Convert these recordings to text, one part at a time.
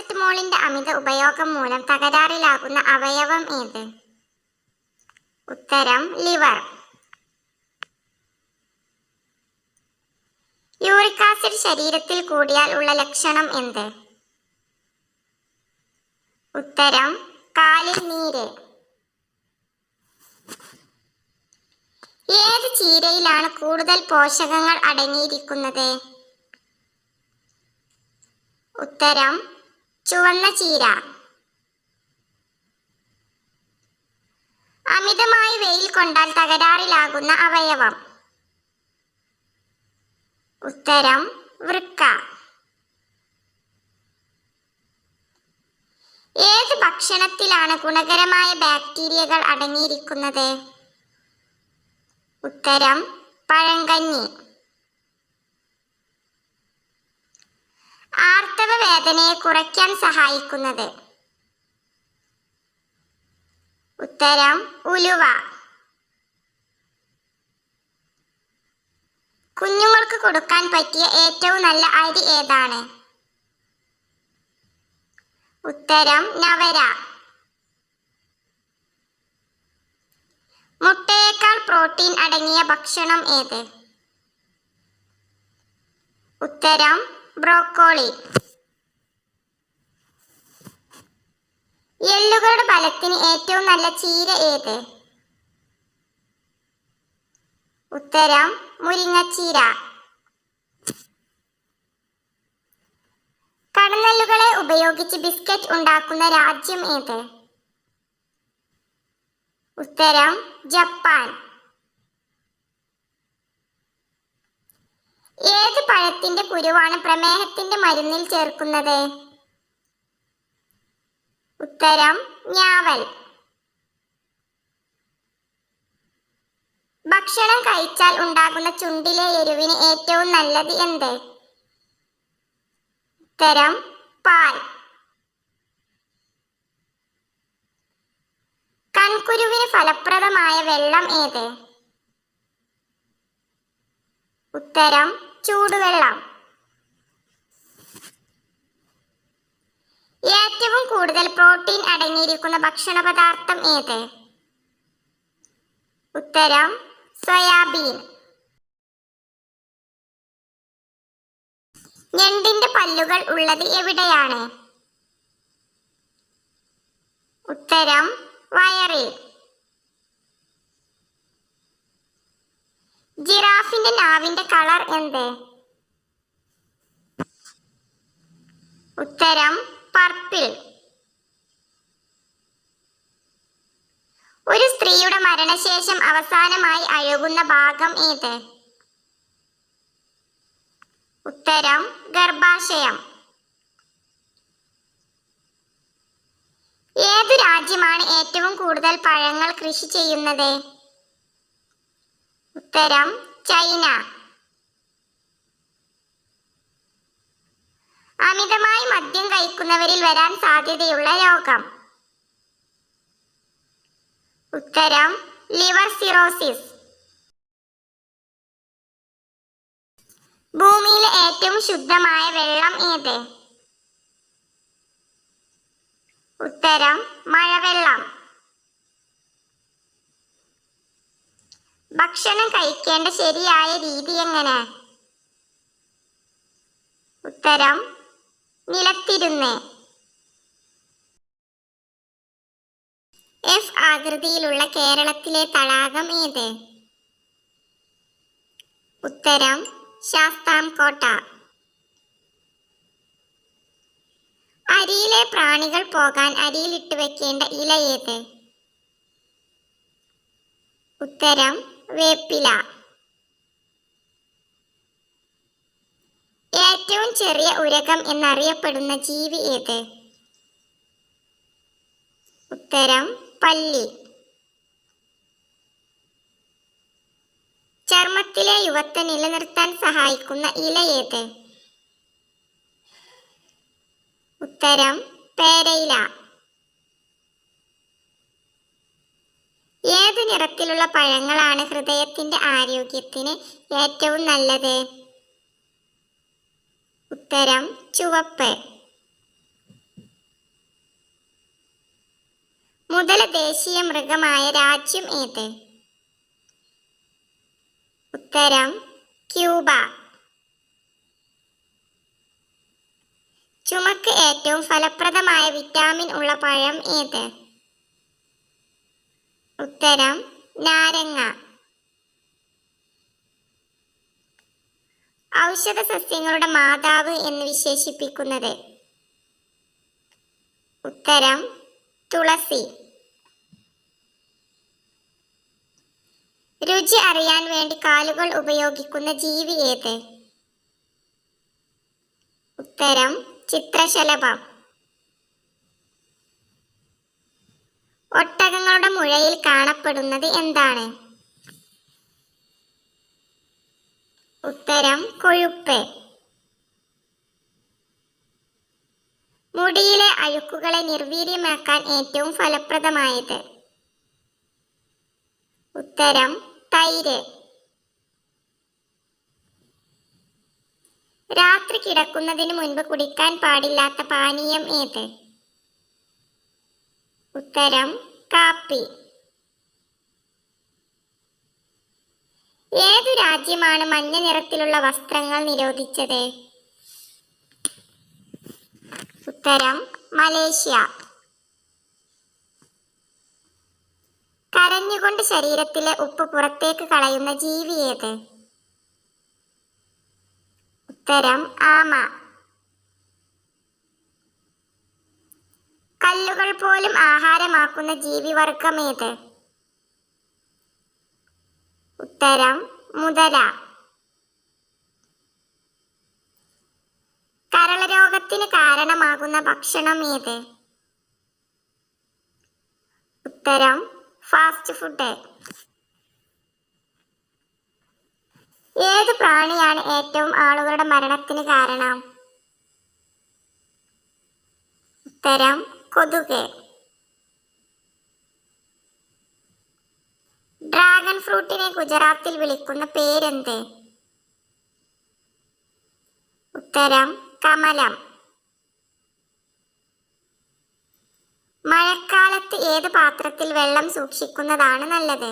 പാരാസെറ്റമോളിന്റെ അമിത ഉപയോഗം മൂലം തകരാറിലാകുന്ന അവയവം ഏത്? ഉത്തരം ലിവർ. യൂറിക് ആസിഡ് ശരീരത്തിൽ കൂടിയാൽ ഉള്ള ലക്ഷണം എന്ത്? ഉത്തരം കാലിൽ നീര്. ഏത് ചീരയിലാണ് കൂടുതൽ പോഷകങ്ങൾ അടങ്ങിയിരിക്കുന്നത്? ഉത്തരം ചുവന്ന ചീര. അമിതമായി വെയിൽ കൊണ്ടാൽ തകരാറിലാകുന്ന അവയവം? ഉത്തരം വൃക്ക. ഏത് ഭക്ഷണത്തിലാണ് ഗുണകരമായ ബാക്ടീരിയകൾ അടങ്ങിയിരിക്കുന്നത്? ഉത്തരം പഴങ്കഞ്ഞി. ആർത്തവ വേദനയെ കുറയ്ക്കാൻ സഹായിക്കുന്നത്? ഉത്തരം ഉലുവ. കുഞ്ഞുങ്ങൾക്ക് കൊടുക്കാൻ പറ്റിയ ഏറ്റവും നല്ല അരി ഏതാണ്? ഉത്തരം നവര. മുട്ടയേക്കാൾ പ്രോട്ടീൻ അടങ്ങിയ ഭക്ഷണം ഏത്? ഉത്തരം ബ്രോക്കോളി. എല്ലുകളുടെ ബലത്തിന് ഏറ്റവും നല്ല ചീര ഏത്? ഉത്തരം മുരിങ്ങച്ചീര. കടന്നലുകളെ ഉപയോഗിച്ച് ബിസ്ക്കറ്റ് ഉണ്ടാക്കുന്ന രാജ്യം ഏത്? ഉത്തരം ജപ്പാൻ. ഏത് പഴത്തിന്റെ കുരുവാണ് പ്രമേഹത്തിന്റെ മരുന്നിൽ ചേർക്കുന്നത്? ഉത്തരം ഞാവൽ. ഭക്ഷണം കഴിച്ചാൽ ഉണ്ടാകുന്ന ചുണ്ടിലെ എരിവിന് ഏറ്റവും നല്ലത് എന്ത്? ഉത്തരം പാൽ. കൺകുരുവിന് ഫലപ്രദമായ വെള്ളം ഏത്? ഉത്തരം ചൂടുവെള്ളം. ഏറ്റവും കൂടുതൽ പ്രോട്ടീൻ അടങ്ങിയിരിക്കുന്ന ഭക്ഷണ പദാർത്ഥം ഏത്? ഉത്തരം സോയാബീൻ. ഞണ്ടിന്റെ പല്ലുകൾ ഉള്ളത് എവിടെയാണ്? ഉത്തരം വയറിൽ. ജിറാഫിന്റെ നാവിന്റെ കളർ എന്ത്? ഉത്തരം പർപ്പിൾ. ഒരു സ്ത്രീയുടെ മരണശേഷം അവസാനമായി അഴുകുന്ന ഭാഗം ഏത്? ഉത്തരം ഗർഭാശയം. ഏതു രാജ്യമാണ് ഏറ്റവും കൂടുതൽ പഴങ്ങൾ കൃഷി ചെയ്യുന്നത്? ഉത്തരം ചൈന. അമിതമായി മദ്യം കഴിക്കുന്നവരിൽ വരാൻ സാധ്യതയുള്ള രോഗം? ഉത്തരം ലിവർ സിറോസിസ്. ഭൂമിയിലെ ഏറ്റവും ശുദ്ധമായ വെള്ളം ഏത്? ഉത്തരം മഴവെള്ളം. ഭക്ഷണം കഴിക്കേണ്ട ശരിയായ രീതി എങ്ങനെ? ഉത്തരം നിലത്തിരുന്ന്. എഫ് ആകൃതിയിലുള്ള കേരളത്തിലെ തടാകം ഏത്? ഉത്തരം ശാസ്താംകോട്ട. അരിയിലെ പ്രാണികൾ പോകാൻ അരിയിലിട്ട് വെക്കേണ്ട ഇല ഏത്? ഉത്തരം വേപ്പില. ഏറ്റവും ചെറിയ ഉരകം എന്നറിയപ്പെടുന്ന ജീവി ഏത്? ഉത്തരം പല്ലി. ചർമ്മത്തിലെ യുവത്വം നിലനിർത്താൻ സഹായിക്കുന്ന ഇല ഏത്? ഉത്തരം പേരയില. ഏത് നിറത്തിലുള്ള പഴങ്ങളാണ് ഹൃദയത്തിന്റെ ആരോഗ്യത്തിന് ഏറ്റവും നല്ലത്? ഉത്തരം ചുവപ്പ്. മുതല ദേശീയ മൃഗമായ രാജ്യം ഏത്? ഉത്തരം ക്യൂബ. ചുമക്ക് ഏറ്റവും ഫലപ്രദമായ വിറ്റാമിൻ ഉള്ള പഴം ഏത്? ഉത്തരം നാരങ്ങ. ഔഷധ സസ്യങ്ങളുടെ മാതാവ് എന്ന് വിശേഷിപ്പിക്കുന്നത്? ഉത്തരം തുളസി. രുചി അറിയാൻ വേണ്ടി കാലുകൾ ഉപയോഗിക്കുന്ന ജീവി ഏത്? ഉത്തരം ചിത്രശലഭം. ഒട്ടകങ്ങളുടെ മുഴയിൽ കാണപ്പെടുന്നത് എന്താണ്? ഉത്തരം കൊഴുപ്പ്. മുടിയിലെ അഴുക്കുകളെ നിർവീര്യമാക്കാൻ ഏറ്റവും ഫലപ്രദമായത്? ഉത്തരം തൈര്. രാത്രി കിടക്കുന്നതിന് മുൻപ് കുടിക്കാൻ പാടില്ലാത്ത പാനീയം ഏത്? ഉത്തരം കാപ്പി. ഏതു രാജ്യമാണ് മഞ്ഞ നിറത്തിലുള്ള വസ്ത്രങ്ങൾ നിരോധിച്ചത്? ഉത്തരം മലേഷ്യ. കരഞ്ഞുകൊണ്ട് ശരീരത്തിലെ ഉപ്പ് പുറത്തേക്ക് കളയുന്ന ജീവി ഏത്? ഉത്തരം ആമ. കല്ലുകൾ പോലും ആഹാരമാക്കുന്ന ജീവിവർഗം ഏത്? ഉത്തരം മുതല. കരൾ രോഗത്തിന് കാരണമാകുന്ന ഭക്ഷണം ഏത്? ഉത്തരം ഫാസ്റ്റ് ഫുഡ്. ഏത് പ്രാണിയാണ് ഏറ്റവും ആളുകളുടെ മരണത്തിന് കാരണം? ഉത്തരം കൊതുക്. ഡ്രാഗൺ ഫ്രൂട്ടിനെ ഗുജറാത്തിൽ വിളിക്കുന്ന പേരെന്ത്? ഉത്തരം കമലം. മഴക്കാലത്ത് ഏത് പാത്രത്തിൽ വെള്ളം സൂക്ഷിക്കുന്നതാണ് നല്ലത്?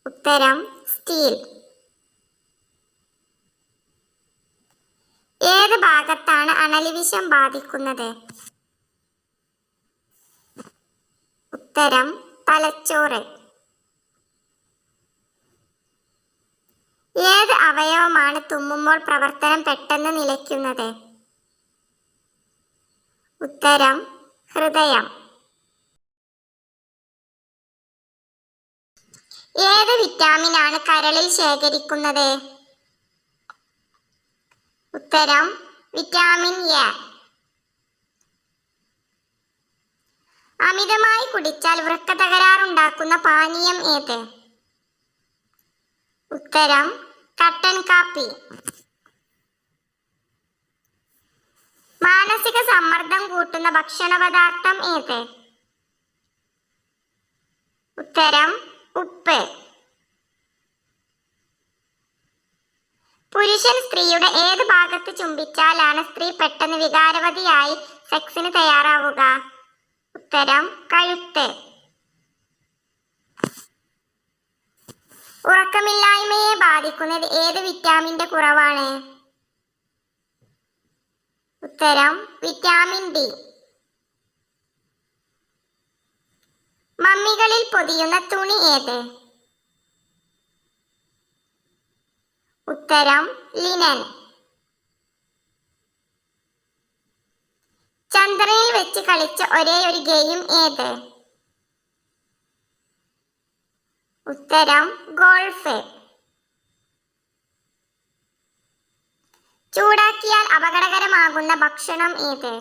ഉത്തരം സ്റ്റീൽ. ഏത് ഭാഗത്താണ് അണലിവിഷം ബാധിക്കുന്നത്? ഉത്തരം തലച്ചോറ്. ഏത് അവയവമാണ് തുമ്മുമ്പോൾ പ്രവർത്തനം പെട്ടെന്ന് നിലയ്ക്കുന്നത്? ഉത്തരം ഹൃദയം. ഏത് വിറ്റാമിനാണ് കരളിൽ ശേഖരിക്കുന്നത്? ഉത്തരം വിറ്റാമിൻ എ. അമിതമായി കുടിച്ചാൽ വൃക്ക തകരാറുണ്ടാക്കുന്ന പാനീയം ഏത്? ഉത്തരം കട്ടൻ കാപ്പി. മാനസിക സമ്മർദ്ദം കൂട്ടുന്ന ഭക്ഷണ പദാർത്ഥം ഏത്? ഉത്തരം ഉപ്പ്. പുരുഷൻ സ്ത്രീയുടെ ഏത് ഭാഗത്ത് ചുംബിച്ചാലാണ് സ്ത്രീ പെട്ടെന്ന് വികാരവതിയായി സെക്സിന് തയ്യാറാവുക? ഉത്തരം കഴുത്ത്. ഉറക്കമില്ലായ്മയെ ബാധിക്കുന്നത് ഏത് വിറ്റാമിന്റെ കുറവാണ്? ഉത്തരം വിറ്റാമിൻ ഡി. മമ്മികളിൽ പൊതിയുന്ന തുണി ഏത്? ഉത്തരം ലിനൻ. ചന്ദ്രനിൽ വെച്ച് കളിച്ച ഒരേ ഒരു ഗെയിം ഏത്? ഉത്തരം ഗോൾഫ്. ചൂടാക്കിയാൽ അപകടകരമാകുന്ന ഭക്ഷണം ഏത്?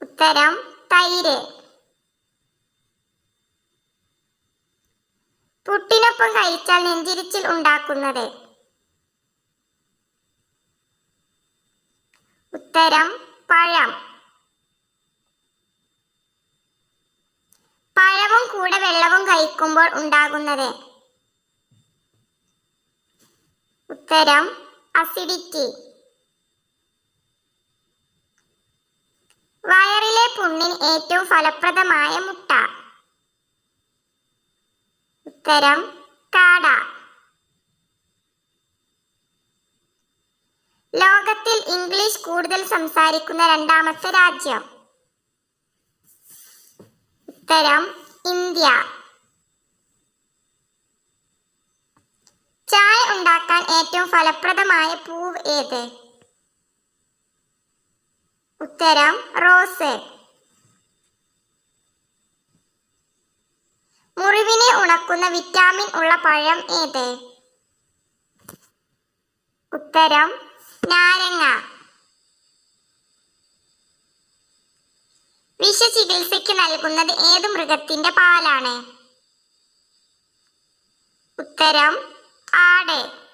ഉത്തരം തൈര്. പുട്ടിനൊപ്പം കഴിച്ചാൽ നെഞ്ചിരിച്ചിൽ ഉണ്ടാക്കുന്നത്? ഉത്തരം പഴം. പഴവും കൂടെ വെള്ളവും കഴിക്കുമ്പോൾ ഉണ്ടാകുന്നത്? ഉത്തരം അസിഡിറ്റി. വയറിലെ പുണ്ണിന് ഏറ്റവും ഫലപ്രദമായ മുട്ട? ഉത്തരം കാട. ലോകത്തിൽ ഇംഗ്ലീഷ് കൂടുതൽ സംസാരിക്കുന്ന രണ്ടാമത്തെ രാജ്യം? ഉത്തരം ഇന്ത്യ. ചായ ഉണ്ടാക്കാൻ ഏറ്റവും ഫലപ്രദമായ പൂവ് ഏത്? ഉത്തരം റോസ്. മുറിവിനെ ഉണക്കുന്ന വിറ്റാമിൻ ഉള്ള പഴം ഏത്? ഉത്തരം നാരങ്ങ. വിഷചികിത്സയ്ക്ക് നൽകുന്നത് ഏത് മൃഗത്തിന്റെ പാലാണ്? ഉത്തരം ആട്.